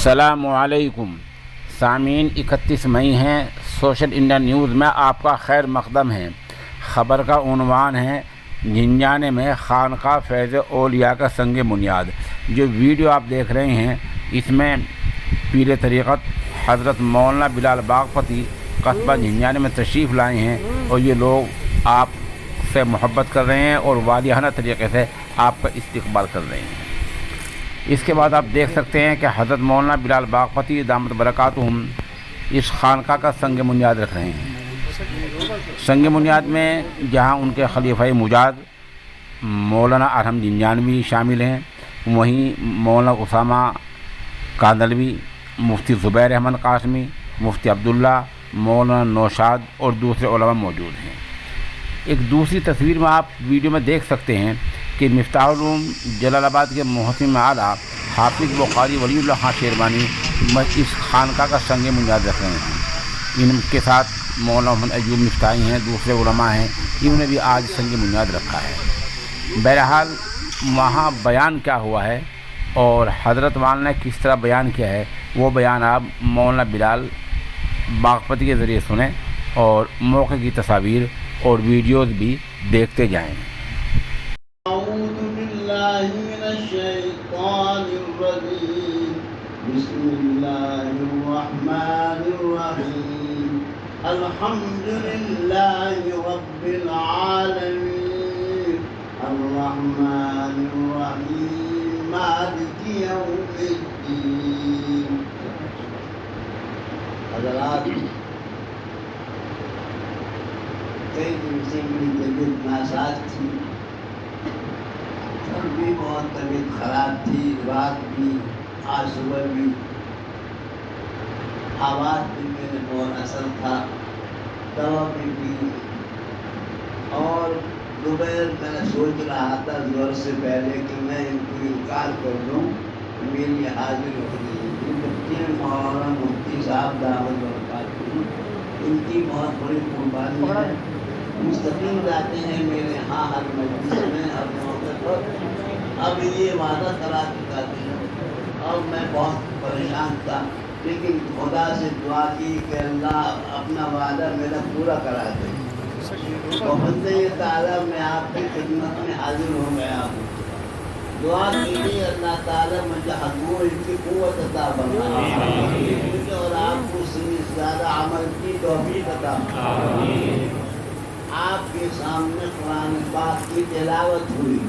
السلام علیکم سامعین، 31 مئی ہیں۔ سوشل انڈیا نیوز میں آپ کا خیر مقدم ہے۔ خبر کا عنوان ہے جھنجھانے میں خانقاہ فیض اولیاء کا سنگ بنیاد۔ جو ویڈیو آپ دیکھ رہے ہیں اس میں پیر طریقت حضرت مولانا بلال باغپتی قصبہ جھنجھانے میں تشریف لائے ہیں اور یہ لوگ آپ سے محبت کر رہے ہیں اور والہانہ طریقے سے آپ کا استقبال کر رہے ہیں۔ اس کے بعد آپ دیکھ سکتے ہیں کہ حضرت مولانا بلال باغپتی دامت برکاتہم اس خانقاہ کا سنگ بنیاد رکھ رہے ہیں۔ سنگ بنیاد میں جہاں ان کے خلیفہ مجاز مولانا ارحم جھنجھانوی شامل ہیں، وہیں مولانا اسامہ کاندھلوی، مفتی زبیر احمد قاسمی، مفتی عبداللہ، مولانا نوشاد اور دوسرے علماء موجود ہیں۔ ایک دوسری تصویر میں آپ ویڈیو میں دیکھ سکتے ہیں کہ مفتاح العلوم جلال آباد کے محتم اعلیٰ حافظ بخاری ولی اللہ خان شیروانی اس خانقاہ کا سنگ بنیاد رکھ رہے ہیں۔ ان کے ساتھ مولانا محمد ایوب مفتاحی ہیں، دوسرے علماء ہیں، انہوں نے بھی آج سنگ بنیاد رکھا ہے۔ بہرحال وہاں بیان کیا ہوا ہے اور حضرت والا نے کس طرح بیان کیا ہے، وہ بیان آپ مولانا بلال باغپتی کے ذریعے سنیں اور موقع کی تصاویر اور ویڈیوز بھی دیکھتے جائیں۔ اعوذ باللہ من الشیطان الرجیم، بسم اللہ الرحمن الرحیم، الحمد للہ رب العالمین، الرحمن الرحیم، مالک یوم الدین۔ حضرات، کئی دن سے میری طبیعت ناساز تھی، کل بھی بہت طبیعت خراب تھی، رات بھی، آج صبح بھی، آواز بھی میرے بہت اثر تھا، دوا بھی پی، اور دوپہر میں سوچ رہا تھا ظہر سے پہلے کہ میں ان کو انکار کر دوں، میری حاضر ہوگی۔ مفتی مولانا مفتی صاحب دعوت برکاتہ، ان کی بہت بڑی قربانی ہے، مستقیم جاتے ہیں میرے ہاں ہر مجلس میں، ہر موقع پر۔ اب یہ وعدہ کرا چکا تھا اور میں بہت پریشان تھا، لیکن خدا سے دعا کی کہ اللہ اپنا وعدہ میرا پورا کرا دے۔ بندے تعالیٰ میں آپ کی خدمت میں حاضر ہو گیا ہوں۔ دعا کیجیے اللہ تعالیٰ مجھے حضور ان کی قوت عطا فرمائے، مجھے اور آپ کو سے زیادہ عمل کی توفیق عطا فرمائے۔ آپ کے سامنے قرآن پاک کی تلاوت ہوئی،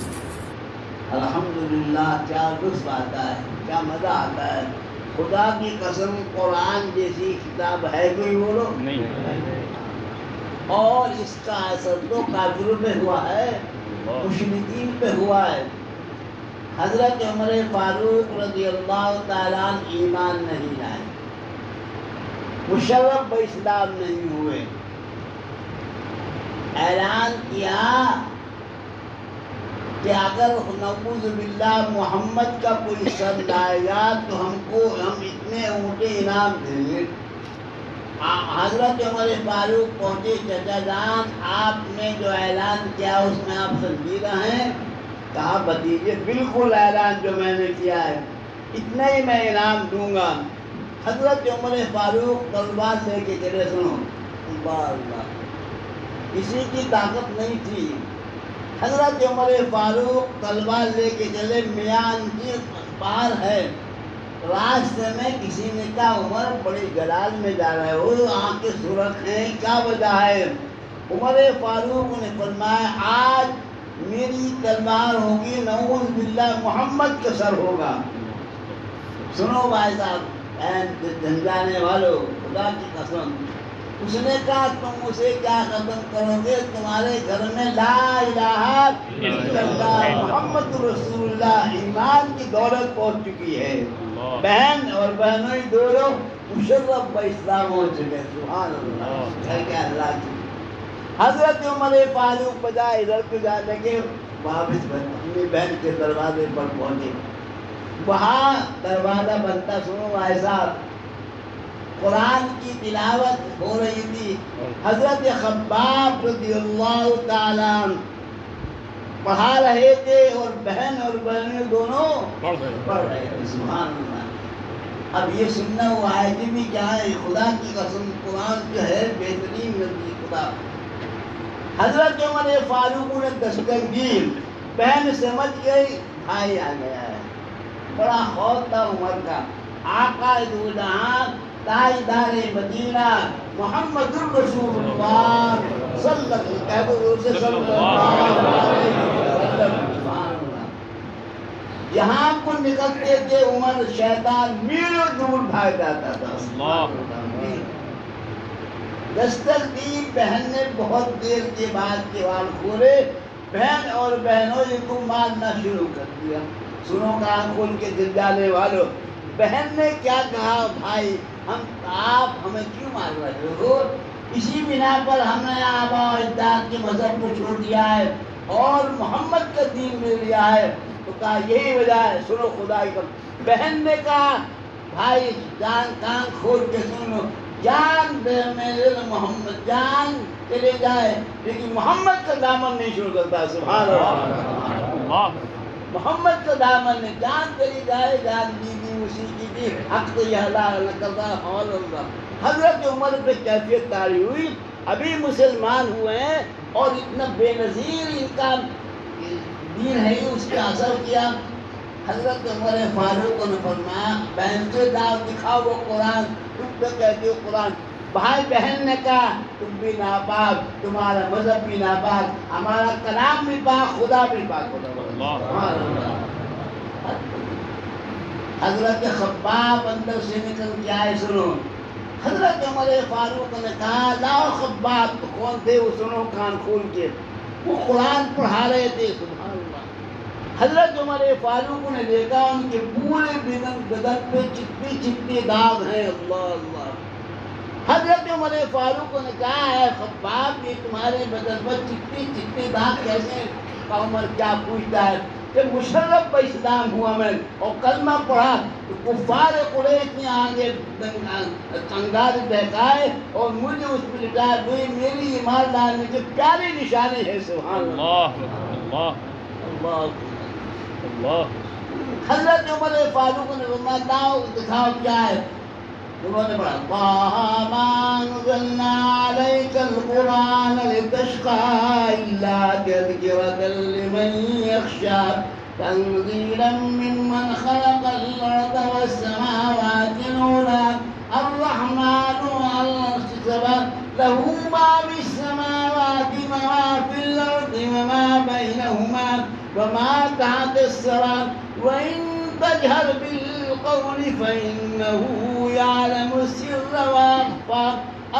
الحمدللہ، کیا لطف آتا ہے، کیا مزہ آتا ہے۔ خدا کی قسم قرآن جیسی کتاب ہے کوئی بولو نہیں، اور اس کا اثر تو کافروں پہ ہوا ہے، مشرکین پہ ہوا ہے۔ حضرت عمر فاروق رضی اللہ تعالیٰ عنہ ایمان نہیں لائے، مشرف اسلام نہیں ہوئے، اعلان کیا کہ اگر نعوذ باللہ محمد کا کوئی سر لائے گا تو ہم اتنے اونٹے انعام دیں گے۔ حضرت عمر فاروق پہنچے، چچا جان آپ نے جو اعلان کیا اس میں آپ سنجیدہ ہیں؟ کہا بھتیجے بالکل اعلان جو میں نے کیا ہے اتنا ہی میں انعام دوں گا۔ حضرت عمر فاروق تلوار لے کے چلے، سنو اللہ، کسی کی طاقت نہیں تھی، حضرت عمر فاروق تلوار لے کے چلے، میان کی پار ہے، راستے میں کسی نے کہا عمر بڑے جلال میں جا رہے ہو، آنکھیں سرخ ہیں، کیا وجہ ہے؟ عمر فاروق نے فرمایا آج میری تلوار ہوگی، نعوذ باللہ محمد کا سر ہوگا۔ سنو بھائی صاحب، جھنجھانے والوں، خدا کی قسم، اس نے کہا تم اسے کیا ختم کرو گے، تمہارے گھر میں لا الہ الا اللہ محمد رسول اللہ ایمان کی دولت پہنچ چکی ہے، بہن اور بہنوئی دونوں مشرف و اسلام ہو چکے، سبحان اللہ، ہے کہ اللہ کی۔ حضرت عمر فاروق بجائے ادھر کو جانے کے واپس اپنی بہن کے دروازے پر پہنچے، وہاں دروازہ بنتا، سنو بھائی صاحب، قرآن کی تلاوت ہو رہی تھی، حضرت خباب رضی اللہ تعالیٰ عنہ پڑھا رہے تھے اور بہن اور بہنیں دونوں پڑھ رہے تھے، سبحان اللہ۔ اب یہ سننا وہ آیتیں بھی کیا ہے، خدا کی قسم قرآن جو ہے بہترین نبی خدا۔ حضرت عمر فاروق نے دستک دی، بہن سمجھ گئی بھائی آ گیا ہے، بڑا خوف تھا عمر کا۔ آقا دو جہاں تاجدار مدینہ محمد الرسول اللہ صلی اللہ علیہ وسلم جہاں کو نکلتے تھے عمر شیطان میلوں دور بھاگ جاتا تھا۔ دستک دی، بہن نے بہت دیر کے بعد کیوال کھولے، بہن اور بہنوں کو مارنا شروع کر دیا۔ سنو کان کھول کے دل جانے والوں، بہن نے کیا کہا، بھائی آپ ہمیں کیوں مار رہے ہو؟ اسی بنا پر ہم نے آبا و اجداد کے مذہب کو چھوڑ دیا ہے اور محمد کا دین لے لیا ہے۔ تو کہا یہی وجہ ہے۔ سنو خدا کی قسم، بہن نے کہا بھائی جان کان کھول کے سن لو، جان بے میرے محمد جان چلے جائے لیکن محمد کا دامن نہیں چھوڑ سکتا۔ سبحان اللہ، محمد کا دامن نے جان چلی جائے، جان دی اسی کی دی، حق تو یہ اللہ کرتا حول اللہ۔ حضرت عمر پہ کیفیت تاری ہوئی، ابھی مسلمان ہوئے ہیں اور اتنا بے نظیر ان کا دین ہے، اس پہ اثر کیا۔ حضرت عمر فاروق نے فرمایا بہن سے دعوت دکھاؤ وہ قرآن، تم تو کہتے ہو قرآن۔ بھائی بہن نے کہا تم بھی ناپاک، تمہارا مذہب بھی ناپاک، ہمارا کلام بھی پاک، خدا بھی پاک۔ حضرت خباب اندر سے نکل کے آئے، سنو حضرت عمر فاروق نے کہا لاؤ خباب، تو کون تھے وہ؟ سنو کان کھول کے، وہ قرآن پڑھا رہے تھے۔ سبحان اللہ، حضرت عمر فاروق نے دیکھا ان کے پورے بدن پہ چپٹے چپٹے داغ ہیں۔ اللہ اللہ، حضرت عمر فاروق نے کہا ہے خباب یہ تمہارے بدن پر چپٹے چپٹے داغ کیسے؟ عمر کیا پوچھتا ہے کہ مشرف بہ اسلام ہوا میں اور کلمہ پڑھا تو کفار قریش نے آگے انگار بہکائے اور مجھے اس پہ لکھا ہے میری ایمان لانے کے پیاری نشانی ہے۔ سبحان اللہ اللہ اللہ۔ حضرت عمر فاروق نے فرمایا لاؤ دکھاؤ کیا ہے؟ انہوں نے پڑھا طٰہٰ مَا أَنزَلْنَا عَلَيْكَ الْقُرْآنَ لِتَشْقَىٰ إِلَّا تَذْكِرَةً لِمَن يَخْشَىٰ تَنزِيلًا مِّمَّنْ خَلَقَ الْأَرْضَ وَالسَّمَاوَاتِ الْعُلَىٰ الرَّحْمَٰنُ عَلَى الْعَرْشِ اسْتَوَىٰ لَهُ مَا فِي السَّمَاوَاتِ وَمَا فِي الْأَرْضِ وَمَا بَيْنَهُمَا وَمَا تَحْتَ الثَّرَىٰ وَإِن تجهر بالقول فإنه يعلم السر وأخفى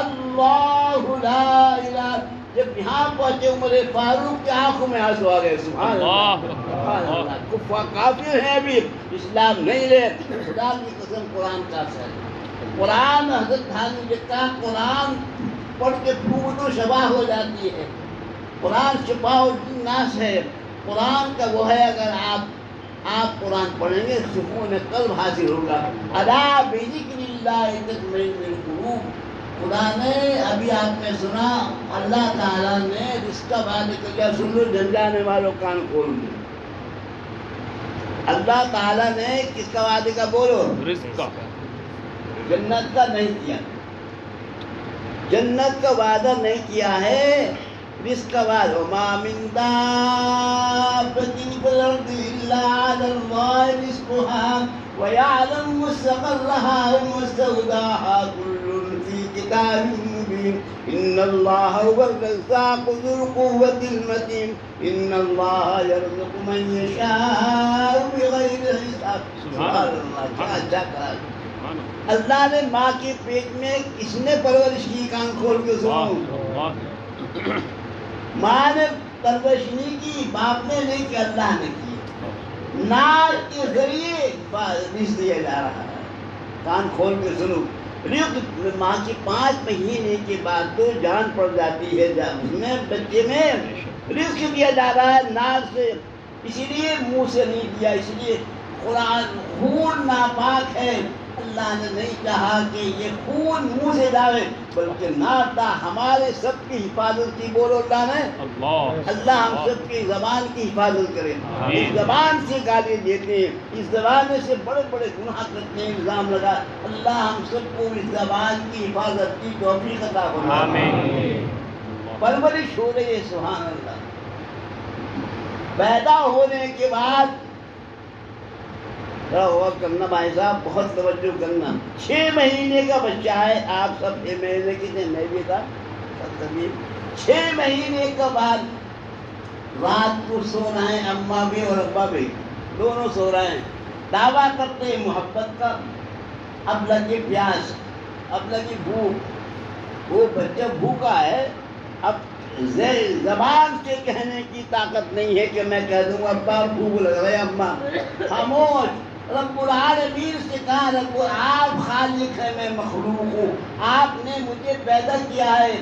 اللہ لا الہ۔ جب یہاں پہنچے عمر فاروق کی آنکھوں میں آنسو آ گئے۔ سبحان اللہ، کفار کافر ہیں ابھی اسلام نہیں لے۔ خدا کی قسم قرآن کا اثر، قرآن حضرت تھانی لکھتا قرآن پڑھ کے پھوٹ و شباہ ہو جاتی ہے۔ قرآن شفاء الناس ہے، قرآن کا وہ ہے اگر آپ قرآن پڑھیں گے سکون قلب حاصل ہوگا۔ الا بذکر اللہ تطمئن القلوب۔ خدا نے ابھی آپ نے سنا اللہ تعالیٰ نے رزق کا وعدہ کیا۔ سن لو جنجانے والوں کان کھول دو، اللہ تعالیٰ نے کس کا وعدے کا بولو؟ رزق کا، جنت کا نہیں کیا، جنت کا وعدہ نہیں کیا ہے، رزق کا وعدہ۔ وما من دابۃ فی الارض الا علی اللہ رزقها ويعلم مستقرها ومستودعها كل في كتاب مبين ان الله هو الرزاق ذو القوة المتين ان الله يرزق من يشاء بغير حساب۔ سبحان اللہ، کیا اچھا کہا۔ اللہ نے ماں کے پیٹ میں کس نے پرورش کی؟ کان کھول کے سنو، ماں نے پرورش نہیں کی، باپ نے نہیں کی، اللہ نے کی۔ نار کے ذریعے رزق دیا جا رہا ہے۔ کان کھول کے سنو، رزق ماں کے 5 مہینے کے بعد تو جان پڑ جاتی ہے، اس میں بچے میں رزق دیا جا رہا ہے نار سے، اسی لیے منہ سے نہیں دیا، اس لیے قرآن خون ناپاک ہے، اللہ نے نہیں چاہا کہ یہ خون منہ سے ڈالے، بلکہ ناتا ہمارے سب کی حفاظت کی. بولو اللہ نے. اللہ ہم سب کی زبان کی حفاظت کرے. اس زبان سے گالی دیتے ہیں، اس زبان سے بڑے بڑے گناہ کرتے ہیں، الزام لگا. اللہ ہم سب کو اس زبان کی حفاظت کی توفیق عطا فرمائے. پرورش ہو رہی ہے، سبحان اللہ. پیدا ہونے کے بعد غور کرنا بھائی صاحب، بہت توجہ کرنا. 6 مہینے کا بچہ ہے. آپ سب 6 مہینے کی تھے، میں بھی تھا. 6 مہینے کے بعد رات کو سو رہے ہیں، اماں بھی اور ابا بھی دونوں سو رہے ہیں. دعویٰ کرتے ہیں محبت کا. اب لگی پیاس، اب لگی بھوک. وہ بچہ بھوکا ہے. اب زبان سے کہنے کی طاقت نہیں ہے کہ میں کہہ دوں ابا بھوک لگ رہا ہے، اماں خاموش. رب العالمین سے کہا، رب آپ خالق ہے، میں مخلوق ہوں، آپ نے مجھے پیدا کیا ہے.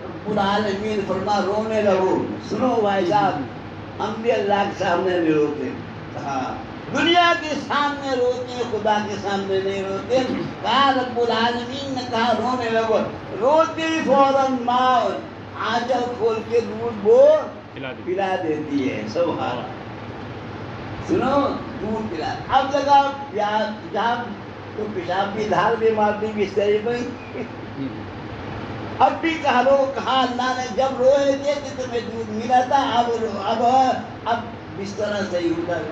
رب العالمین فرما رونے لگو. سنو بھائی صاحب، ہم بھی اللہ کے سامنے نہیں روتے. کہا دنیا کے سامنے روتے، خدا کے سامنے نہیں روتے. کہا رب العالمین نے کہا رونے لگو. روتی فوراً ماں آنچل کھول کے دودھ وہ پلا دیتی ہے. سبحان. سنو دودھ پلا. اب لگا پیشاب تو پیشاب بھی دھار بھی مارتی بستری پہ. اب بھی کہا رو. کہا اللہ نے جب روئے تھے کہ تمہیں دودھ ملا تھا، اب بستر صحیح ہوتا ہے.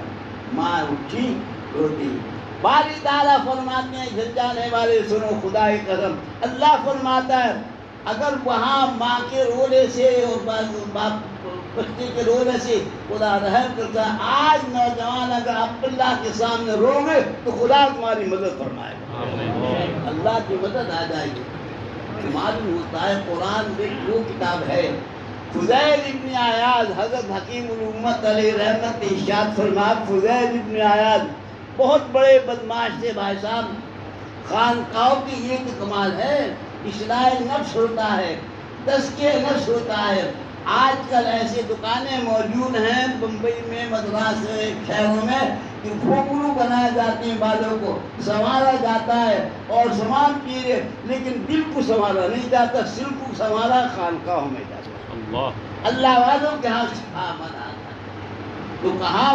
ماں اٹھی روتی. باری تعالیٰ فرماتے ہیں جھنجانے والے سنو خدا کی قسم. اللہ فرماتا ہے اگر وہاں ماں کے رونے سے اور بچے کے رونے سے خدا رحم کرتا ہے، آج نوجوان اگر آپ اللہ کے سامنے رو گے تو خدا تمہاری مدد فرمائے گا. اللہ کی مدد آ جائے گی. معلوم ہوتا ہے قرآن میں وہ کتاب ہے. فضیل ابن عیاض، حضرت حکیم الامت علیہ رحمت ارشاد فرما. فضیل ابن عیاض بہت بڑے بدماش تھے بھائی صاحب. خانقاہوں کی یہ تو کمال ہے، اصلاح نفس ہوتا ہے، تزکیہ نفس ہوتا ہے. آج کل ایسی دکانیں موجود ہیں بمبئی میں، مدراس شہروں میں، کہ گھنگرو بنائے جاتے ہیں، بالوں کو سنوارا جاتا ہے اور سامان پیے، لیکن دل کو سنوارا نہیں جاتا. سر کو سنوارا خانقاہوں میں جاتا ہے. اللہ والوں کے ہاں شفا بنا. تو کہاں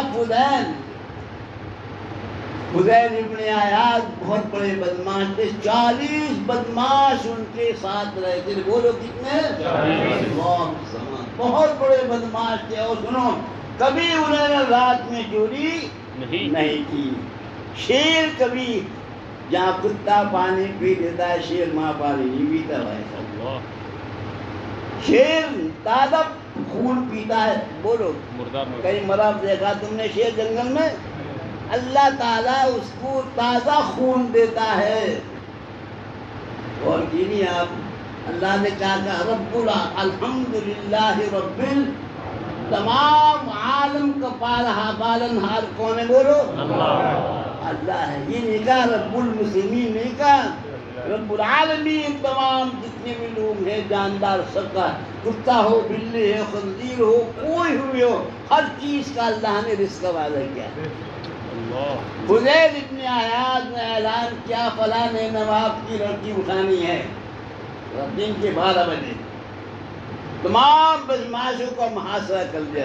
فضیل ابن عیاض بہت بڑے بدماش تھے. 40 بدماش ان کے ساتھ رہے تھے. بولو کتنے؟ 40. بہت بڑے بدماش تھے. اور سنو کبھی انہوں نے رات میں چوری نہیں کی. شیر کبھی، جہاں کتا پانی پی لیتا ہے شیر ماں پانی نہیں پیتا ہے. شیر تازہ خون پیتا ہے. بولو کہیں مرا دیکھا تم نے شیر جنگل میں؟ اللہ تعالیٰ اس کو تازہ خون دیتا ہے. اور جنہیں آپ اللہ نے کہا کہ رب الحمدللہ رب تمام عالم کا پالنہار کون ہے؟ بولو اللہ ہے. یہ نہیں کہا رب المسلمین، نہیں کہا رب العالمین. تمام جتنے بھی لوگ ہیں جاندار سب کا، کتا ہو، بلی ہے، خنزیر ہو، کوئی ہوئی ہو، ہر چیز کا اللہ نے رزق وعدہ کیا. فضیل ابن عیاض نے اعلان کیا فلاں نواب کی لڑکی اٹھانی ہے. دن کے 12 بجے تمام بدماشوں کا محاصرہ کر دیا.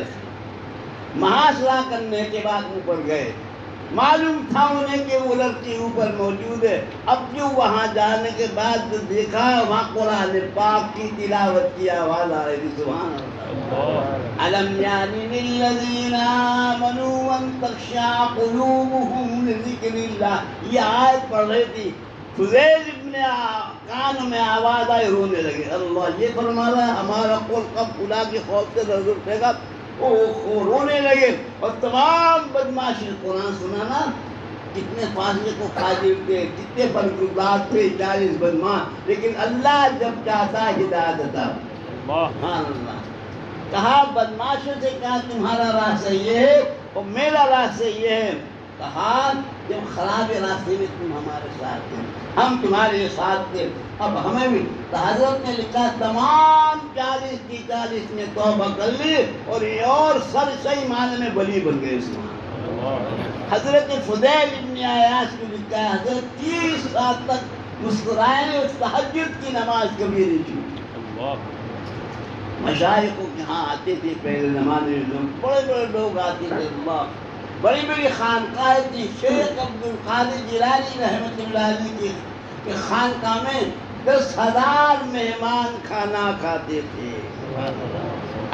محاصرہ کرنے کے بعد اوپر گئے. معلوم تھا انہیں کہ وہ لڑکی اوپر موجود ہے. اب جو وہاں جانے کے بعد جو دیکھا وہاں قرآن پاک کی تلاوت کی آواز آ رہی تھی. سبحان اللہ. أَلَمْ يَعْنِ لِلَّذِينَ آمَنُوا أَن تَخْشَعَ قُلُوبُهُمْ لِذِكْرِ اللَّهِ. یہ آیت پڑھ رہی تھی. فضیل ابن کان میں آواز آئی، رونے لگے. اللہ یہ فرما رہا ہے ہمارا قول کب خدا کے خوف سے نظر اٹھے گا. رونے لگے. اور تمام بدماشی قرآن سنانا کتنے فاصلے کو قادر تھے، کتنے فرقات تھے، 40 بدماش. لیکن اللہ جب چاہتا ہدایت دیتا. سبحان اللہ. کہا بدماشوں سے کہا تمہارا راستہ یہ ہے اور میرا راستہ یہ ہے. کہا جب خراب راستے میں تم ہمارے ساتھ تھے، ہم تمہارے ساتھ تھے، اب ہمیں بھی. تو حضرت نے لکھا تمام 40 کی 40 نے توبہ کر لی اور یہ اور سر صحیح معنی میں ولی بن گئے. حضرت فضیل ابن عیاض کو لکھا ہے حضرت 30 سال تک مسکرائے نے اس تہجد کی نماز کبھی نہیں چھوٹی. مشائخ کے ہاں آتے تھے پہلے زمانے میں لوگ، بڑے بڑے لوگ آتے تھے، اللہ بڑی بڑی خانقاہیں تھی. شیخ عبد القادر جیلانی رحمۃ اللہ علیہ کی خانقاہ میں 10,000 مہمان کھانا کھاتے تھے.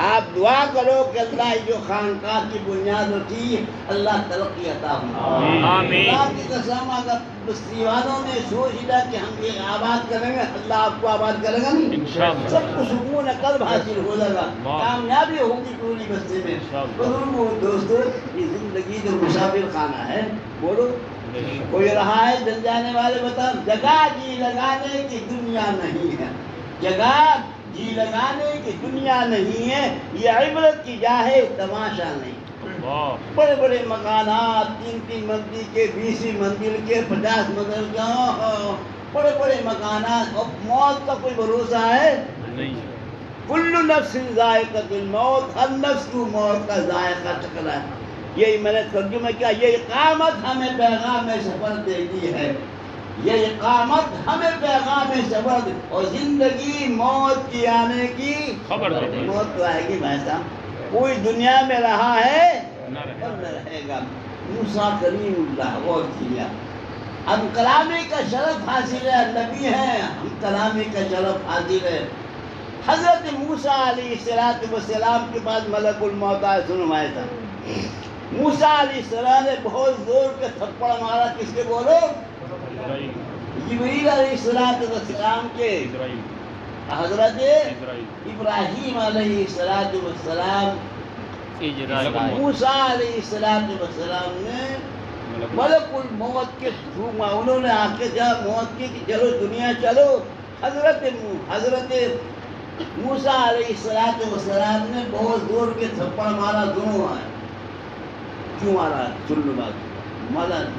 آپ دعا کرو کہ اللہ جو خانقاہ کی بنیاد ہوتی ہے اللہ ترقی عطا فرمائے. اللہ کی قسم اگر بستی والوں نے سوچ لیا کہ ہم یہ آباد کریں گے، اللہ آپ کو آباد کرے گا نہیں. سب کو سکون قلب حاصل ہو جائے گا، کامیابی ہوگی پوری بستی میں. بزرگوں دوستو، یہ زندگی جو مسافر خانہ ہے، بولو کوئی رہا ہے جل جانے والے بتاؤ. جگہ جی لگانے کی دنیا نہیں ہے، جگہ جی لگانے کی دنیا نہیں ہے، یہ عبرت کی جا ہے تماشا نہیں. بڑے بڑے مکانات 3 منزل کے، 20 منزل کے، 50 منزل کے، بڑے بڑے مکانات. اب موت کا کوئی بھروسہ ہے نہیں. کل نفس ذائقۃ الموت، ہر نفس کو موت کا ذائقہ چکھنا ہے. یہی میں نے ترجمہ کیا. یہ اقامت ہمیں پیغام سفر دیتی ہے، یہ اقامت ہمیں پیغام سفر دے. اور زندگی موت کی آنے کی خبر دے. موت تو آئے گی بھائی صاحب، کوئی دنیا میں رہا ہے اور نہ رہے گا. موسیٰ کلیم اللہ غور کیا. ہم کلامی کا شرف حاصل ہے، نبی ہیں، ہم کلامی کا شرف حاصل ہے. حضرت موسیٰ علیہ السلام کے پاس ملک الموت آئے. سنو بھائی صاحب، موسیٰ علیہ السلام نے بہت زور کے تھپڑ مارا. کس کے بولو؟ جبریل علیہ السلام کے. حضرت ابراہیم علیہ السلام موسیٰ علیہ السلام نے ملک الموت کے تھرو انہوں نے آ کے جا موت کی کہ چلو دنیا چلو. حضرت موسیٰ علیہ السلام نے بہت زور کے تھپڑ مارا. دونوں آئے. کیوں مارا؟ سن لو بات.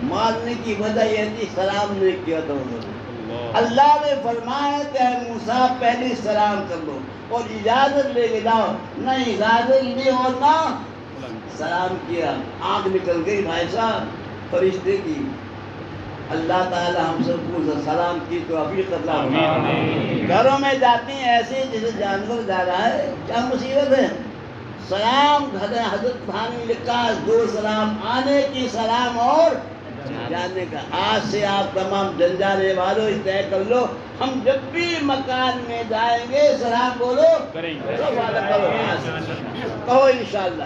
مارنے کی وجہ یہ تھی سلام نے کیا تھا انہوں نے. اللہ نے فرمایا کہ اے موسیٰ پہلے سلام کر لو اور اجازت لے کے جاؤ. نہ اجازت لی اور نہ سلام کیا. آنکھ نکل گئی بھائی صاحب فرشتے کی. اللہ تعالی ہم سب کو سلام کی تو ابھی قتل. گھروں میں جاتے ہیں ایسے جیسے جانور جا رہا ہے، کیا مصیبت ہے. سلام حضرت تھانی لکھا 2 سلام، آنے کی سلام اور جانے کا. آج سے آپ تمام جنجالے والوں طے کر لو، ہم جب بھی مکان میں جائیں گے سلام بولو کہو انشاءاللہ.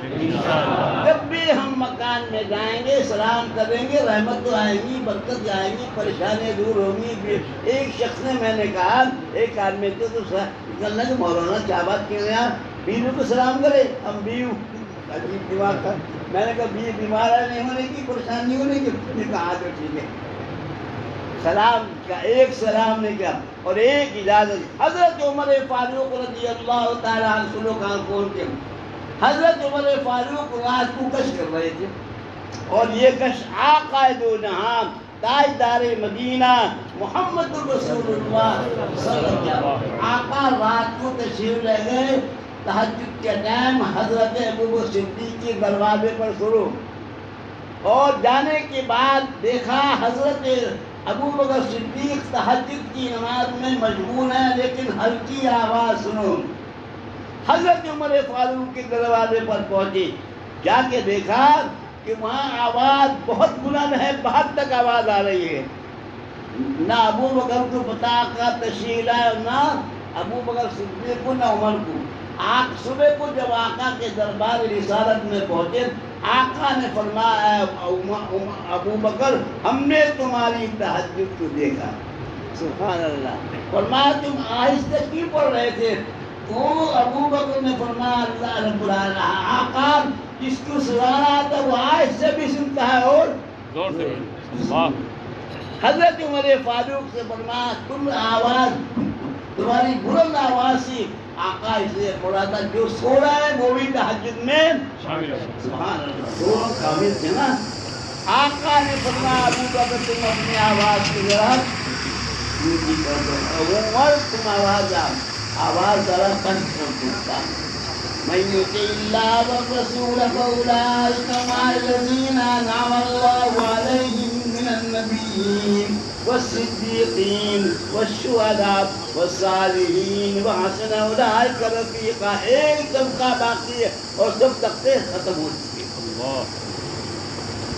جب بھی ہم مکان میں جائیں گے سلام کریں گے، رحمت تو آئیں گی، برکت آئیں گی، پریشانی دور ہوں گی. ایک شخص نے میں نے کہا، ایک آدمی تو نکلنا کہ مولانا کیا بات کیوں یار، بیوی کو سلام کرے. ہم بیوی عجیب دماغ تھا. میں نے کہا بیوی بیمار ہے، نہیں ہونے کی، پریشانی نہیں ہونے کی. کہا تو ٹھیک ہے. سلام کا ایک سلام نے کیا اور ایک اجازت. حضرت عمر فاروق رضی اللہ تعالیٰ عنہ سنو کہاں کون کے. حضرت عمر فاروق رات کو کش کر رہے تھے اور یہ کش آقا دو جہاں تاجدار مدینہ محمد رسول اللہ صلی اللہ علیہ وسلم آقا رات کو تشریف لے گئے. تہجد کے ٹائم حضرت ابوبکر صدیق کے دروازے پر شروع اور جانے کے بعد دیکھا حضرت ابوبکر صدیق تہجد کی نماز میں مشغول ہیں، لیکن ہلکی آواز سنو. حضرت عمر فاروق کے دروازے پر پہنچی، جا کے دیکھا کہ وہاں آواز بہت بلند ہے، باہر تک آواز آ رہی ہے. نہ ابوبکر کو پتا کا تشریف لائے، نہ ابوبکر صدیق کو، نہ عمر کو. آپ صبح کو جب آقا کے دربار رسالت میں پہنچے، آقا نے فرمایا ابوبکر ہم نے تمہاری تہجد کو دیکھا. سبحان اللہ. فرمایا تم آہستہ کیوں پڑھ رہے تھے؟ تو ابوبکر نے فرمایا اللہ رب العالمین آقا جس کو سنانا آتا وہ آہستہ بھی سنتا ہے اور زور سے. حضرت عمر فاروق سے فرمایا تم آواز تمہاری بلند آواز سے آقا اس لیے پڑھا تھا جو سو رہا ہے وہ بھی تہجد میں شامل ہے. سبحان اللہ. دونوں کامل تھے نا. آقا نے فرمایا ابوبکر تم اپنی آواز کی ذرا اونچی کر دو. عمر تم آواز ذرا کم کر دو. من يطع الله والرسول فأولئك مع الذين أنعم الله عليهم من النبيين والصديقين والشهداء والصالحين وحسن أولئك رفيقا. ایک طبقہ باقی ہے اور سب طبقے ختم ہو چکے.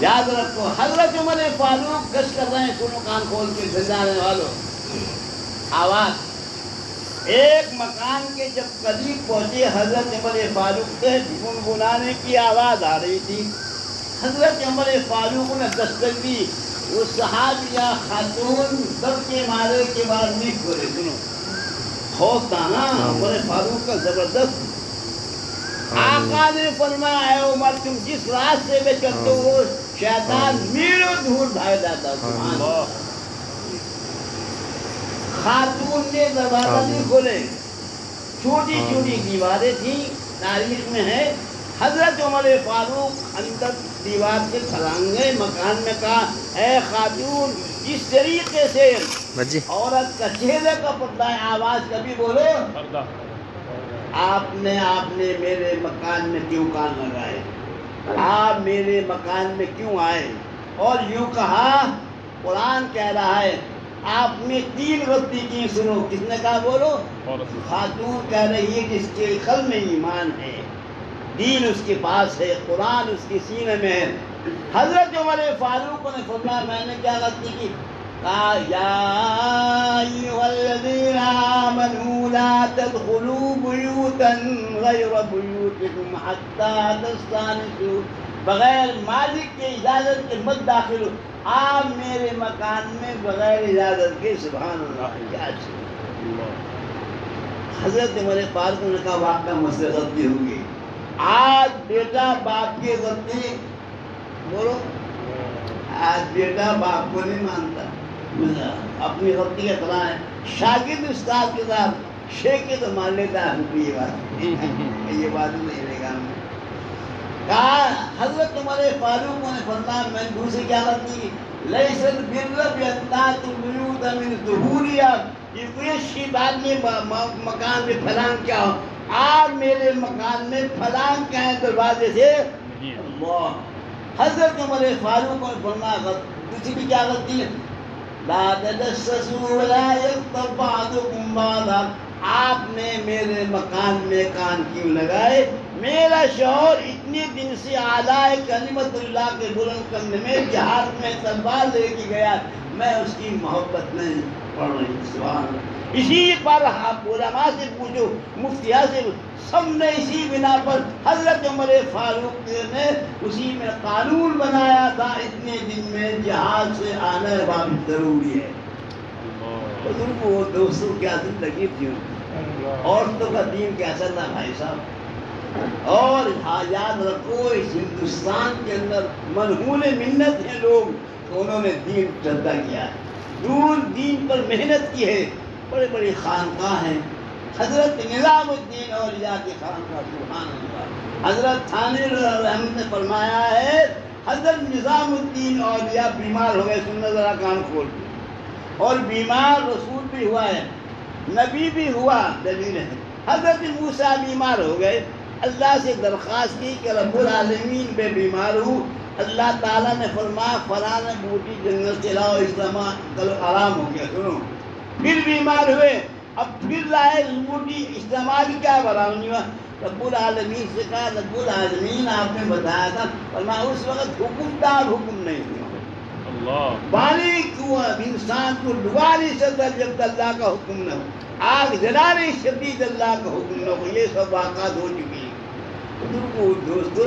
یاد رکھو حضرت عمر فاروق گشت کر رہے ہیں. سنو کان کھول کے جانے والوں آواز. ایک مکان کے جب قریب پہنچے حضرت عمر فاروق سے گنگنانے کی آواز آ رہی تھی. حضرت عمر فاروق نے دستک دی. وہ صحابیہ خاتون سب کے مارے کے بعد نہیں کھولے. سنو خوف تھا نا عمر فاروق کا زبردست. آقا نے فرمایا اے عمر تم جس راستے میں چلتے ہو شیطان میلوں دور بھاگ جاتا. سبحان اللہ. خاتون نے دروازہ نہیں کھولے. چھوٹی چھوٹی دیواریں تھیں. تاریخ میں ہے حضرت عمر فاروق اندر دیوار سے چھلانگ گئے. مکان میں کہا اے خاتون جس طریقے سے عورت کا چہرے کا پردہ ہے آواز کبھی بولو. آپ نے میرے مکان میں کیوں کان لگائے؟ آپ میرے مکان میں کیوں آئے؟ اور یوں کہا قرآن کہہ رہا ہے آپ نے 3 غلطی کی. سنو کس نے کہا بولو؟ خاتون کہہ رہی ہے جس کے قلب میں ایمان ہے دین اس کے پاس ہے قرآن اس کے سینے میں ہے. حضرت عمر فاروق نے فرمایا میں نے کیا غلطی کی؟ کہا یا ایھا الذین آمنوا لا تدخلوا بیوتا غیر بیوتکم حتی تستأنسوا. بغیر مالک کی اجازت کے مت داخل ہو. آپ میرے مکان میں بغیر اجازت کے. سبحان اللہ. حضرت عمر فاروق نے کہا واقعہ مجھ سے غلطی ہوگی. آج بیٹا باپ کی غلطی بولو. آج بیٹا باپ کو نہیں مانتا. اپنی غلطی کا طرح ہے. شاگرد استاد کے ساتھ شیخ کے تو مان لیتا ہے. یہ بات نہیں رہے گا. کہا حضرت عمر فاروق نے فرمایا میں نے دوسری کیا غلطی کی؟ لیس البر بان تأتوا البیوت من ظہورها. یہ کوئی اچھی بات نہیں مکان میں پھلان کیا ہو. آپ میرے مکان میں پھلان کیا ہے دروازے سے. اللہ. حضرت عمر فاروق نے فرمایا دوسری بھی کیا غلطی ہے؟ لا تجسسوا ولا یغتب بعضکم بعضا. آپ نے میرے مکان میں کان کیوں لگائے؟ میرا شوہر اتنے دن سے اعلیٰ کلمت اللہ کے بلند کرنے میں جہاد میں تلوار لے کے گیا. میں اس کی محبت نہیں پڑھ رہی. سبحان اللہ. اسی پر آپ علماء سے پوچھو مفتیہ سے سب نے اسی بنا پر حضرت عمر فاروق نے اسی میں قانون بنایا تھا اتنے دن میں جہاد سے آنا واپس ضروری ہے. بزرگوں دوستوں کیا زندگی تھی. عورتوں کا دین کیسا تھا بھائی صاحب. اور یاد رکھو اس ہندوستان کے اندر منہون منت ہیں لوگ تو انہوں نے دین چلتا کیا ہے. دور دین پر محنت کی ہے. بڑے بڑی خانقاہ ہیں. حضرت نظام الدین اولیاء کی خانقاہ. سبحان اللہ. حضرت تھانوی رحمت نے فرمایا ہے حضرت نظام الدین اولیاء بیمار ہو گئے. سننا ذرا کان کھول کے. اور بیمار رسول بھی ہوا ہے نبی بھی ہوا. دلیل ہے حضرت موسیٰ بیمار ہو گئے. اللہ سے درخواست کی کہ رب العالمین میں بیمار ہوں. اللہ تعالیٰ نے فرمایا فلاں بوٹی جنگل سے لاؤ استعمال کرو آرام ہو گیا. سنو پھر بیمار ہوئے. اب پھر لائے بوٹی استعمال کیا برام نہیں ہوا. رب العالمین سے کہا رب العالمین آپ نے بتایا تھا فرمایا اس وقت حکم تھا حکم نہیں ہوا. پانی کو انسان کو ڈبا نہیں سکتا جب اللہ کا حکم نہ ہو. آگ جلا نہیں شدید اللہ کا حکم نہ ہو. یہ سب واقعات ہو چکی ہیں. دوستو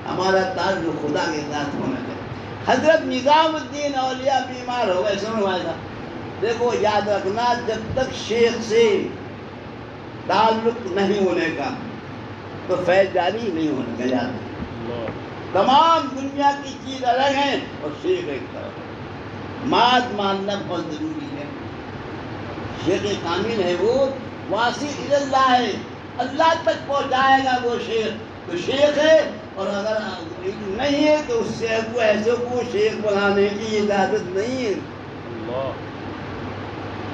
ہمارا تعلق خدا کے ساتھ ہونا چاہیے. حضرت نظام الدین اولیاء بیمار ہو گئے. سنو بھائی صاحب دیکھو یاد رکھنا جب تک شیخ سے تعلق نہیں ہونے کا تو فیض جاری نہیں ہونے کا. یاد تمام دنیا کی چیز الگ ہیں اور شیخ ایک طرف. مات ماننا بہت ضروری ہے. شیخ کامل ہے وہ واصل اللہ ہے. اللہ تک پہنچائے گا وہ شیخ تو شیخ ہے. اور اگر نہیں ہے تو اس شیخ کو ایسے کو شیخ بنانے کی اجازت نہیں ہے.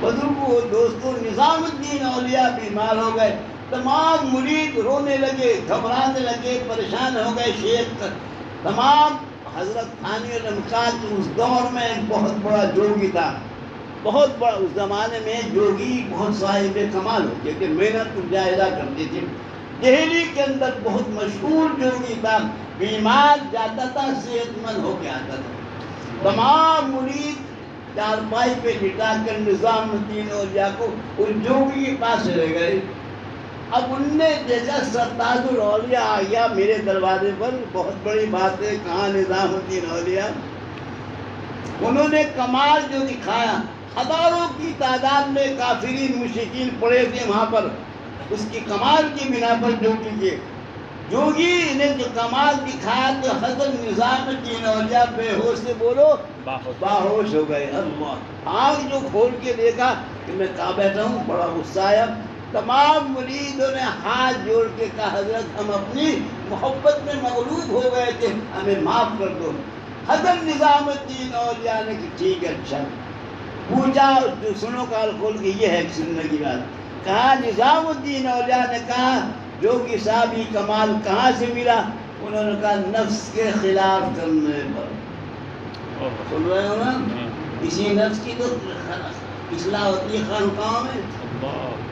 بزرگوں دوستوں نظام الدین اولیاء بیمار ہو گئے. تمام مرید رونے لگے، گھبرانے لگے، پریشان ہو گئے شیخ تمام۔ حضرت ثانی الانقاذ اس دور میں بہت بڑا جوگی تھا، بہت بڑا، اس زمانے میں جوگی بہت صاحب کمال ہوتے تھے، محنت مجاہدہ کرتے تھے۔ دہلی کے اندر بہت مشہور جوگی تھا، بیمار جاتا تھا صحت مند ہو کے آتا تھا۔ تمام مرید چارپائی پہ لٹا کر نظام الدین اولیاء کو اس جوگی کے پاس رہ گئے۔ اب ان نے دیکھا سرتاج الاولیاء آ گیا میرے دروازے پر، بہت بڑی بات ہے، کہاں نظام الدین اولیاء؟ انہوں نے کمال جو دکھایا، ہزاروں کی تعداد میں کافرین مشرکین پڑے تھے وہاں پر، اس کی کمال کی بنا پر جوگی نے جو کمال دکھایا تو حضرت نظام الدین اولیاء بے ہوش سے بولو باہوش ہو گئے۔ اللہ آنکھ جو کھول کے دیکھا کہ میں کہاں بیٹھا ہوں، بڑا غصہ آیا۔ تمام مریدوں نے ہاتھ جوڑ کے کہا حضرت ہم اپنی محبت میں مغلوب ہو گئے تھے، ہمیں معاف کر دو۔ حضرت نظام الدین اولیاء نے کہ ٹھیک ہے اچھا، پوچھا جو سنو کال کھول کے، یہ ہے سننے کی بات۔ کہا نظام الدین اولیاء نے کہا جوگی صاحب یہ کمال کہاں سے ملا؟ انہوں نے کہا نفس کے خلاف کرنے پر۔ سن رہے ہو نا؟ اسی نفس کی تو اصلاح ہوتی ہے خانقاہوں میں،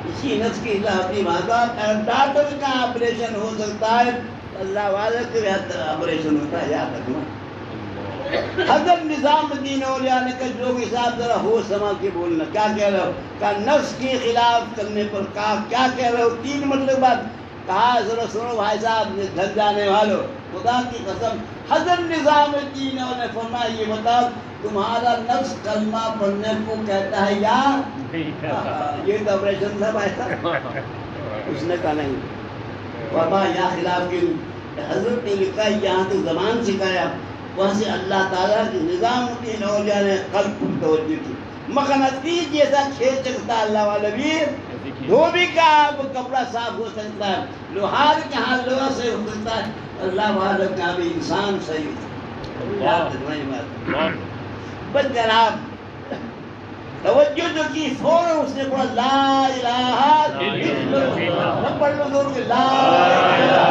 اسی نفس کی اصلاح ہوتی ہے۔ ڈاکٹر کا آپریشن ہو سکتا ہے، اللہ والے کے آپریشن ہوتا ہے، یاد رکھنا۔ حضرت نظام الدین اولیاء نے کہا جوگی صاحب ذرا ہوش سنبھال کے بولنا، کیا کہہ رہے ہو؟ کہا نفس کے خلاف کرنے پر۔ کہا کیا کہہ رہے ہو؟ 3 مطلب بات۔ کہا ذرا سنو بھائی صاحب گھر جانے والو، خدا کی قسم حضرت نظام الدین نے فرمایا یہ بتاؤ تمہارا نفس کلمہ پڑھنے کو کہتا ہے یا یہ تو آپریشن تھا بھائی صاحب؟ اس نے کہا نہیں، فرمایا یا خلاف کی۔ حضرت نے لکھا یہاں تو زبان سکھایا، وہاں سے اللہ تعالیٰ کی نظام الدین اولیاء نے قلب کو توجہ کی۔ مقناطیس جیسا کھیل سکتا ہے اللہ والا بھی، دھوبی کا کپڑا صاف ہو سکتا ہے، لوہار کے ہاں لوہا سے ہو سکتا ہے، اللہ والا کا بھی انسان صحیح ہے۔ بس جناب توجہ جو کی فوراً اس نے پڑھا لا الہ الا اللہ، پڑھ لو زور کے لا الہ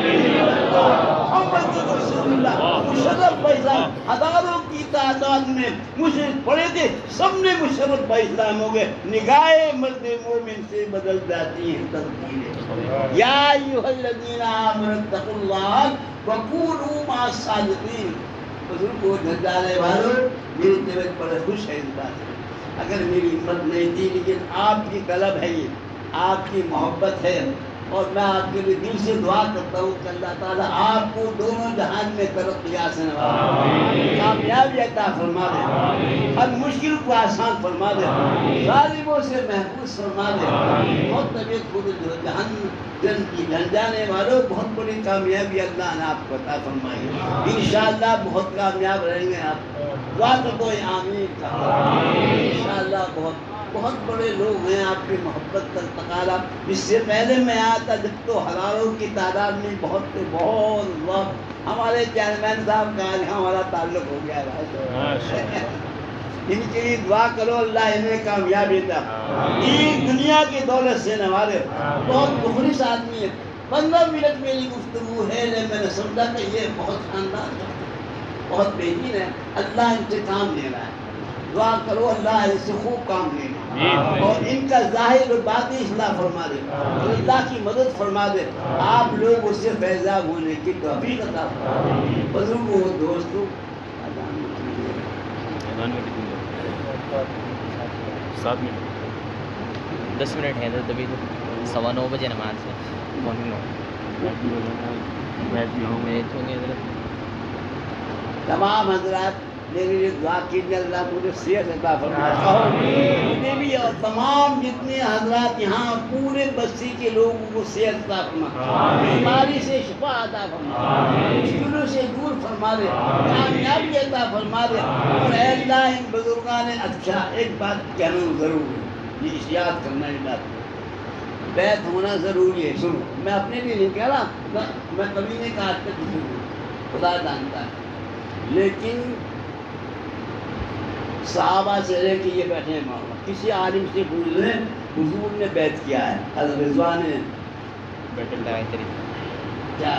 الا اللہ محمد رسول اللہ۔ مشرف بھائی صاحب ہزاروں کی تعداد میں مشرف پڑے تھے، سب نے مشرف بھائی اسلام ہو گئے۔ نگاہ مرد مومن سے بدل جاتی ہیں تقدیریں۔ یا ایھا الذین آمنوا اتقوا اللہ وکونوا مع الصادقین۔ بزرگ کو جانے والوں میری طبیعت بڑے خوش ہے اس بات سے، اگر میری ہمت نہیں تھی، لیکن آپ کی طلب ہے، یہ آپ کی محبت ہے، اور میں آپ کے لیے دل سے دعا کرتا ہوں کہ اللہ تعالیٰ آپ کو دونوں جہان میں ترقیات سے نوازے، کامیابی عطا فرما دے، ہر مشکل کو آسان فرما دے، ظالموں سے محفوظ فرما دے۔ بہت طبیعت کو جن جانے والوں بہت بڑی کامیابی اللہ نے آپ کو عطا فرمائی، انشاءاللہ بہت کامیاب رہیں گے آپ۔ دعا کرتا ہوں آمین کا، انشاءاللہ بہت بڑے لوگ ہیں، آپ کی محبت کا تقاضا۔ اس سے پہلے میں آیا تھا جب تو ہزاروں کی تعداد میں بہت وقت ہمارے چیئرمین صاحب کا ہمارا تعلق ہو گیا ہے، ان کے لیے دعا کرو اللہ انہیں کامیابی عطا، دین دنیا کی دولت سے نوازے۔ بہت مخلص آدمی ہے، 15 منٹ میری گفتگو ہے، لیکن میں نے سمجھا کہ یہ بہت شاندار، بہت بہترین ہے، اللہ ان سے کام لے رہا ہے۔ دعا کرو اللہ اس سے خوب کام لینا، اور ان کا ظاہر و باطن اصلاح فرما دے، اور اللہ کی مدد فرما دے، آپ لوگ اس سے فیضاب ہونے کی توفیق عطا فرمائے۔ بزرگوں دوستوں 10 منٹ ہے تو ابھی 9:15 بجے نماز ہے۔ تمام حضرات میرے لیے دعا کیجیے، اللہ مجھے صحت عطا فرمائے، مجھے بھی اور تمام جتنے حضرات یہاں پورے بستی کے لوگوں کو صحت عطا فرمائے، بیماری سے شفا عطا فرمائے، مشکلوں سے دور فرما دے، کامیابی عطا فرما دے۔ اور اے اللہ ان بزرگان اچھا ایک بات کہنا ضرور ہے، یہ یاد کرنا ہے، بات بیت ہونا ضروری ہے۔ سنو میں اپنے لیے نہیں کہہ رہا، میں کبھی نہیں کہا آج تک کسی کو، خدا جانتا ہے، لیکن صحابہ سے لے کے یہ بیٹھے ہیں، کسی عالم سے پوچھ لیں حضور نے بیعت کیا ہے، حضرت رضوان بیت اللہ شریف کیا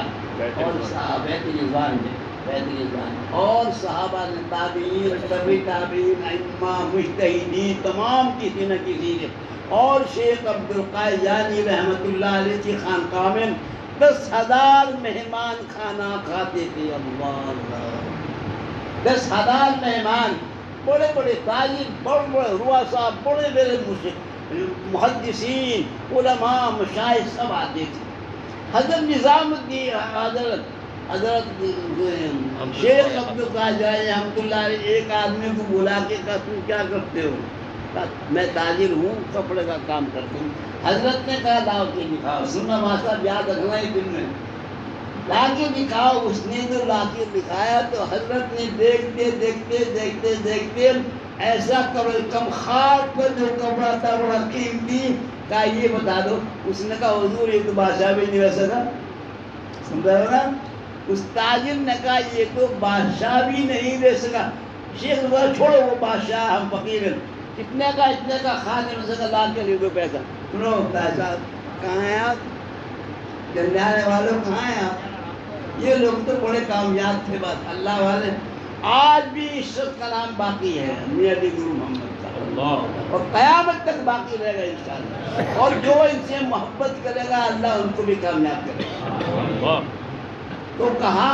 اور بیت رضوان میں بیت رضوان اور صحابہ نے تابعین تبی تابعین ائمہ مجتہدین تمام کسی نہ کسی نے اور شیخ عبدالقادر جیلانی رحمۃ اللہ علیہ کی خانقاہ میں 10,000 مہمان کھانا کھاتے تھے. اللہ 10,000 مہمان بڑے بڑے تاجر بڑے بڑے رؤساء بڑے بڑے محدثین علماء مشائخ سب آتے تھے. حضرت نظام الدین حضرت شیخ عبدالقادر جیلانی رحمۃ اللہ علیہ ایک آدمی کو بلا کے کہا تم کیا کرتے ہو؟ میں تاجر ہوں کپڑے کا کام کرتا ہوں. حضرت نے کہا لاؤ کے دکھاؤ. سننا واسطہ یاد رکھنا ہی دل میں لا کے دکھاؤ. اس نے جو لا کے دکھایا تو حضرت نے دیکھتے دیکھتے دیکھتے دیکھتے ایسا کرو کم خاک پر جو کپڑا تھا بڑا قیمتی کہا یہ بتا دو. اس نے کہا حضور یہ تو بادشاہ بھی نہیں ویسا تھا. سمجھا نا اس تاجر نے کہا یہ تو بادشاہ بھی نہیں دے سکا. شیخ بولا چھوڑو وہ بادشاہ ہم فقیر ہیں. کتنے کا اتنے کا خادم سے کا لا کے لے دو پیسہ. سنو پیسہ کہاں ہیں آپ جنجانے والوں کہاں ہیں آپ؟ یہ لوگ تو بڑے کامیاب تھے بات اللہ والے. آج بھی عشرت کا نام باقی ہے میاں علی گرو محمد کا اور قیامت تک باقی رہے گا انشاءاللہ. اور جو ان سے محبت کرے گا اللہ ان کو بھی کامیاب کرے گا. تو کہا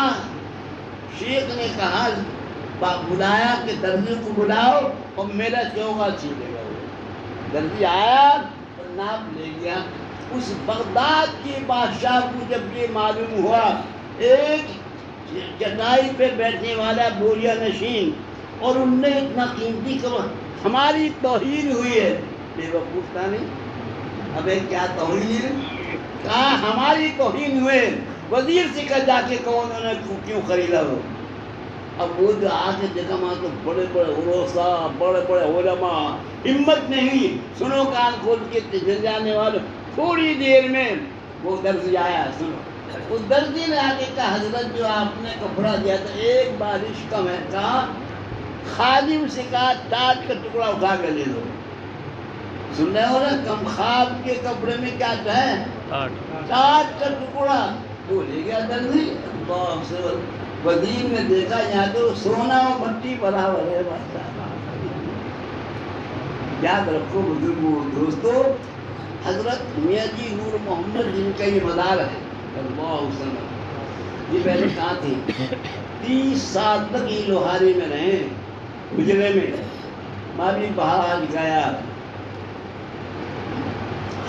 شیخ نے کہا بلایا کہ درزی کو بلاؤ اور میرا چوغا چھیلے گا. درزی آیا اور ناپ لے گیا. اس بغداد کے بادشاہ کو جب یہ معلوم ہوا ایک چٹائی پہ بیٹھنے والا بوریا نشین اور ان نے اتنا قیمتی ہماری توہین ہوئی ہے. بے وقوف تھا نہیں اب کیا توہین کہا ہماری توہین ہوئے. وزیر سے کہا جا کے کون انہوں نے کیوں خریدا ہو. اب وہ جو آ کے دیکھا وہاں تو بڑے بڑے عروسا بڑے بڑے علماء ہمت نہیں. سنو کان کھول کے جل جانے والوں. تھوڑی دیر میں وہ درزی آیا. سنو اس درزی نے آ کے کہا حضرت جو آپ نے کپڑا دیا تھا ایک بارش کم ہے. کہا خادم سے کہا ٹاٹ کا ٹکڑا اٹھا کے لے دو. سن رہے ہو نا کم خواب کے کپڑے میں کیا ہے ٹاٹ کا ٹکڑا. تو لے گیا درزی. اللہ سے وزیر نے دیکھا یہاں تو سونا اور مٹی برابر ہے. یاد رکھو بزرگوں دوستو حضرت میاں جی نور محمد جن کا یہ مزار ہے اللہ وسلم یہ پہلے کہاں تھے 30 سال تک یہ لوہاری میں رہے گجرے میں. میں بھی باہر آج گیا.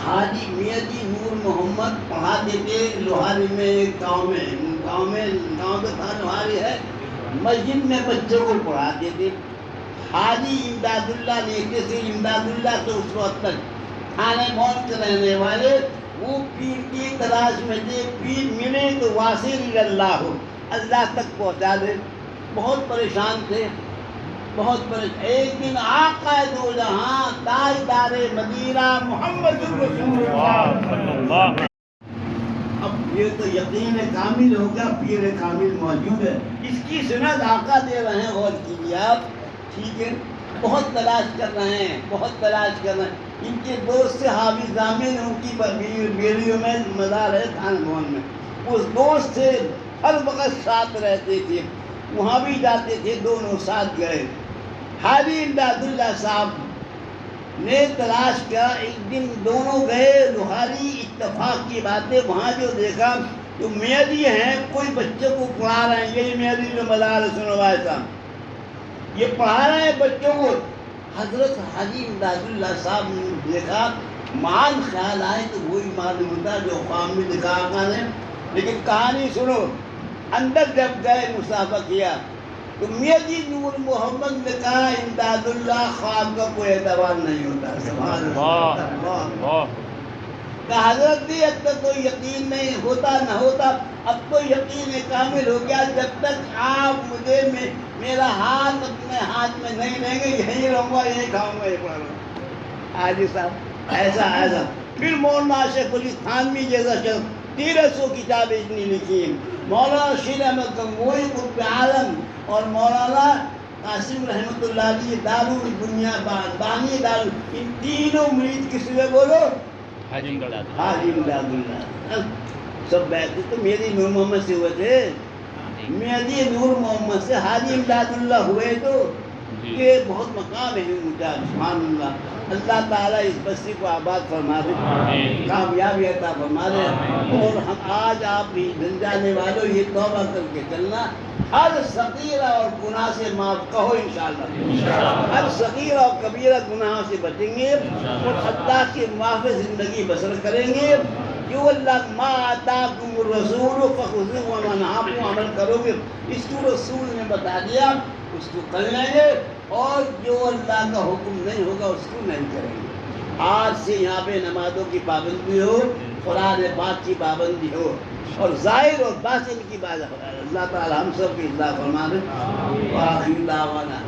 حاجی میاں جی نور محمد پڑھاتے تھے لوہاری میں ایک گاؤں میں گاؤں کا تھا لوہاری ہے. مسجد میں بچوں کو پڑھاتے تھے. حاجی امداد اللہ لکھتے تھے. امداد اللہ تو اس وقت تک تھانے مون کے رہنے والے وہ پیر کی تلاش میں تھے. پیر ملے تو واصل اللہ ہو اللہ تک پہنچا دے. بہت پریشان تھے بہت پریشان. ایک دن آقا دو جہاں تاجدار مدینہ محمد رسول اللہ. اب یہ تو یقین کامل ہو گیا پیر کامل موجود ہے. اس کی سند آقا دے رہے ہیں. غور کیجیے آپ ٹھیک ہے. بہت تلاش کر رہے ہیں بہت تلاش کر رہے ہیں. ان کے دوست سے حافظ ضامن ان کی بیڑیوں میں مزار ہے خان بھون میں. اس دوست سے ہر وقت ساتھ رہتے تھے. وہاں بھی جاتے تھے دونوں ساتھ گئے. حاجی امداد اللہ صاحب نے تلاش کیا. ایک دن دونوں گئے لوہاری. اتفاق کی باتیں وہاں جو دیکھا تو میاں جی ہیں کوئی بچے کو پڑھا رہے ہیں. یہی میاں جی جو مزار سنوائے تھا یہ پڑھا رہے ہیں بچوں کو. حضرت حاجی امداد اللہ صاحب نے دیکھا مان خیال آئے تو وہی معلوم ہوتا جو خواب میں دکھا آقا نے. لیکن کہانی سنو. اندر جب گئے مسافہ کیا تو میاں جی نور محمد نے کہا امداد اللہ خواب کا کوئی اعتبار نہیں ہوتا. سبحان اللہ. کہا حضرت بھی اب تک کوئی یقین نہیں ہوتا نہ ہوتا. اب تو یقین کامل ہو گیا. جب تک آپ مجھے میرا ہاتھ اپنے ہاتھ میں نہیں لیں گے یہیں رہوں گا یہیں کھاؤں گا یہ پڑھ رہا. حاجی صاحب ایسا پھر مولانا شیخ علی تھانوی جیسا شخص 1300 کتابیں اتنی لکھی ہیں. مولانا شیر احمد گنگوئی قطب عالم اور مولانا قاسم رحمۃ اللہ علیہ دارالدنیا بانی دار ان تینوں مرید کس لیے بولو حاجی امداد حاجی امداد اللہ سب بیٹھے تو میری نور محمد سے ہوئے تھے، جی میری نور محمد سے حاجی امداد اللہ ہوئے تو یہ بہت مقام ہے اونچا، سبحان اللہ۔ اللہ تعالیٰ اس بستی کو آباد فرما دے، کامیابی عطا فرما دے، اور ہم آج آپ بھی دل جانے والوں یہ توبہ کر کے چلنا، ہر صغیرہ اور گناہ سے معاف کہو انشاءاللہ، ہر صغیرہ اور کبیرہ گناہ سے بچیں گے اور اللہ کی معافی زندگی بسر کریں گے۔ جو اللہ ما آتاکم الرسول فخذوہ وما نہاکم عمل کرو گے، اس کو رسول نے بتا دیا، اس کو کر لیں گے، اور جو اللہ کا حکم نہیں ہوگا اس کو نہیں کریں گے۔ آج سے یہاں پہ نمازوں کی پابندی ہو، قرآن پاک کی پابندی ہو، اور ظاہر اور باطن کی بات، اللہ تعالی ہم سب کی اصلاح فرما دے۔ وآخر دعوانا